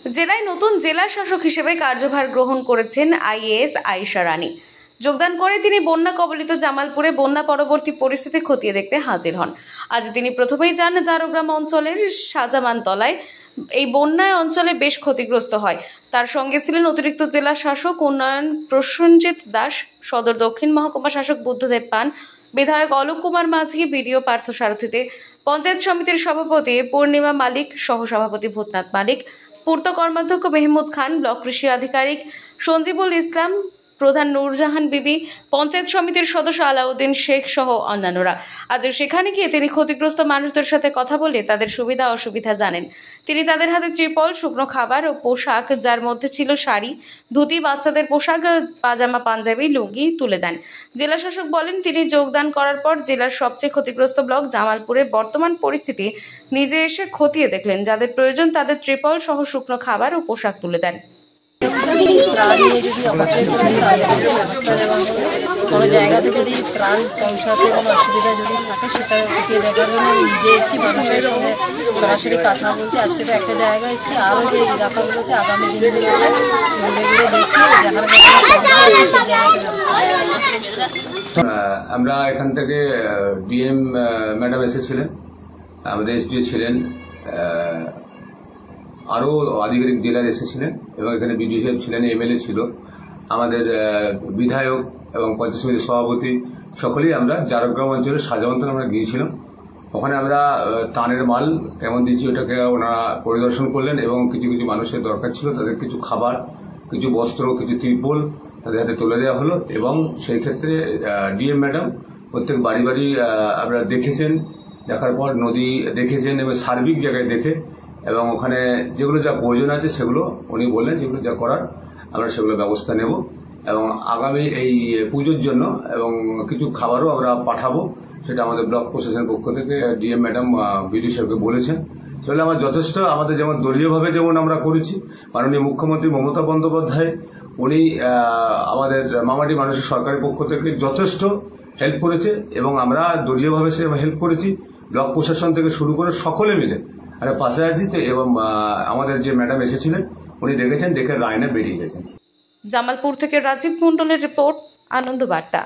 জেলায় নতুন জেলা শাসক হিসেবে কার্যভার গ্রহণ করেছেন আইএএস আয়েশা রানী। যোগদান করে তিনি বন্যা কবলিত জামালপুরে বন্যা পরবর্তী পরিস্থিতি খতিয়ে দেখতে হাজির হন। আজ তিনি প্রথমেই যান জারোগ্রাম অঞ্চলের সাজামানতলায়। এই বন্যায় অঞ্চলে বেশ ক্ষতিগ্রস্ত হয়। তার সঙ্গে ছিলেন অতিরিক্ত জেলা শাসক উন্নয়ন প্রসেনজিৎ দাস, সদর দক্ষিণ মহকুমা শাসক বুদ্ধদেব পান, বিধায়ক অলোক কুমার মাঝি, বিডিও পার্থ সারথীতে, পঞ্চায়েত সমিতির সভাপতি পূর্ণিমা মালিক, সহসভাপতি ভূতনাথ মালিক, পূর্ত কর্মাধ্যক্ষ মেহমুদ খান, ব্লক কৃষি আধিকারিক সঞ্জীবুল ইসলাম, প্রধান নূরজাহান বিবি, পঞ্চায়েত সমিতির সদস্য আলাউদ্দিন শেখ সহ অন্যান্যরা। আজ সেখানে গিয়ে তিনি ক্ষতিগ্রস্ত মানুষদের সাথে কথা বলে তাদের সুবিধা অসুবিধা জানেন। তিনি তাদের হাতে ত্রিপল, শুকনো খাবার ও পোশাক, যার মধ্যে ছিল শাড়ি, ধুতি, বাচ্চাদের পোশাক, পাজামা, পাঞ্জাবি, লুঙ্গি তুলে দেন। জেলা শাসক বলেন, তিনি যোগদান করার পর জেলার সবচেয়ে ক্ষতিগ্রস্ত ব্লক জামালপুরের বর্তমান পরিস্থিতি নিজে এসে খতিয়ে দেখলেন। যাদের প্রয়োজন তাদের ত্রিপল সহ শুকনো খাবার ও পোশাক তুলে দেন। ত্রাণ নিয়ে যদি অপারেট করে তাহলে ব্যবস্থা দেওয়া হবে। কোনো জায়গা থেকে যদি ত্রাণ পৌঁছাতে কোনো অসুবিধা যদি থাকে সেটা খতিয়ে দেখার জন্য আমি নিজে এসেছি, মানুষের সঙ্গে সরাসরি কথা বলছি। আজকে তো একটা জায়গায় এসেছি, আরও যে এলাকাগুলোতে আগামী দিনগুলোতে দেখি সেই জায়গাতে ব্যবস্থা। আমরা এখান থেকে ডিএম ম্যাডাম এসেছিলেন, আমাদের এসডিও ছিলেন, আরও আধিকারিক জেলার এসেছিলেন এবং এখানে বিডিও সাহেব ছিলেন, এমএলএ ছিল, আমাদের বিধায়ক এবং পঞ্চায়েত সমিতির সভাপতি, সকলেই আমরা জারোগ্রাম অঞ্চলের সাজামানতলা আমরা গিয়েছিলাম। ওখানে আমরা ত্রাণের মাল কেমন দিচ্ছি ওটাকে ওনারা পরিদর্শন করলেন এবং কিছু কিছু মানুষের দরকার ছিল, তাদের কিছু খাবার, কিছু বস্ত্র, কিছু ত্রিপল তাদের হাতে তুলে দেওয়া হলো। এবং সেই ক্ষেত্রে ডিএম ম্যাডাম প্রত্যেক বাড়ি বাড়ি আপনারা দেখেছেন, দেখার পর নদী দেখেছেন এবং সার্বিক জায়গায় দেখে এবং ওখানে যেগুলো যা প্রয়োজন আছে সেগুলো উনি বললেন যেগুলো যা করার আমরা সেগুলো ব্যবস্থা নেব এবং আগামী এই পুজোর জন্য এবং কিছু খাবারও আমরা পাঠাবো, সেটা আমাদের ব্লক প্রশাসনের পক্ষ থেকে ডিএম ম্যাডাম বিডিও সাহেবকে বলেছেন। সেগুলো আমার যথেষ্ট, আমাদের যেমন দলীয়ভাবে যেমন আমরা করেছি, মাননীয় মুখ্যমন্ত্রী মমতা বন্দ্যোপাধ্যায় উনি আমাদের মামাটি মানুষের সরকারের পক্ষ থেকে যথেষ্ট হেল্প করেছে এবং আমরা দলীয়ভাবে সে হেল্প করেছি। ব্লক প্রশাসন থেকে শুরু করে সকলে মিলে আরে পাশে আছি তো। এবং আমাদের যে ম্যাডাম এসেছিলেন উনি দেখেছেন, দেখে রায়না বেরিয়ে গেছেন। জামালপুর থেকে রাজীব মণ্ডলের রিপোর্ট, আনন্দ বার্তা।